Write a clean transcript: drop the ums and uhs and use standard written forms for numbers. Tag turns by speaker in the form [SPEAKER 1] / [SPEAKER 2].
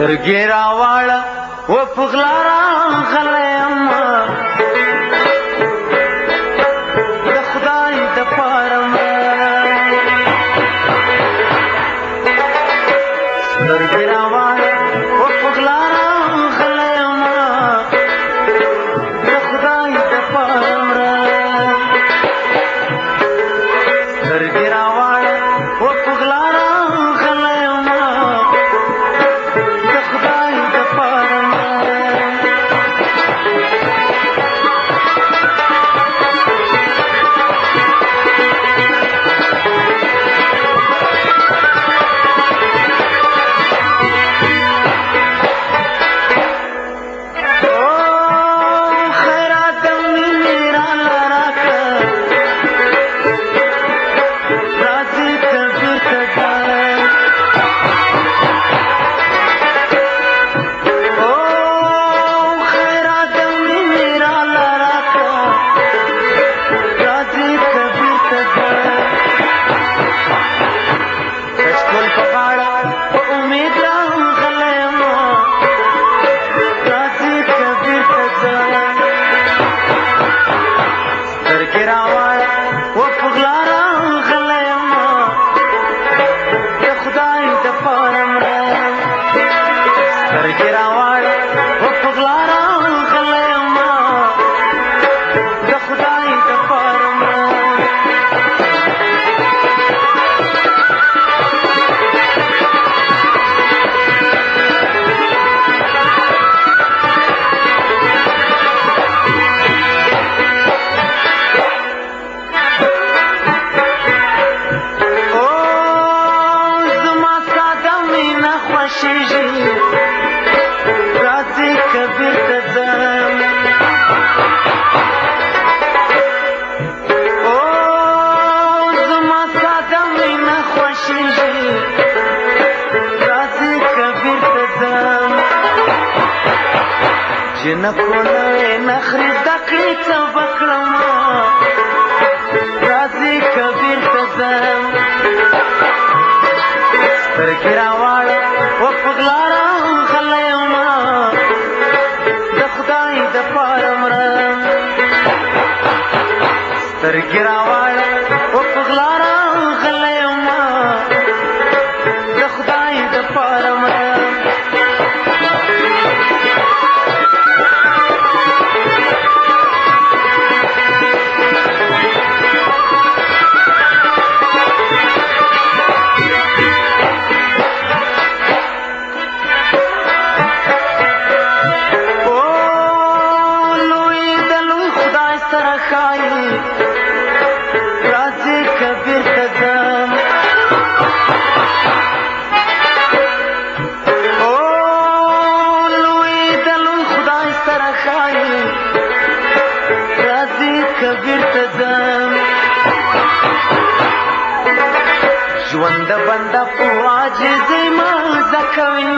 [SPEAKER 1] سترګې راواړه و په غلا راغلی یم د خدای دپاره سترګې راواړه و په غلا راغلی یم د خدای دپاره سترګې راواړه و په غلا راغلی یم د خدای دپاره جنکو نوې نخرې زده کړې څه به کړم راځې کبیر ته ځم سترګې راواړه و په غلا راغلی یم د خدای دپاره مرم سترګې راواړه و په غلا راغلی یم د خدای دپاره مرم ژوند بنده په عاجزۍ مازه کوي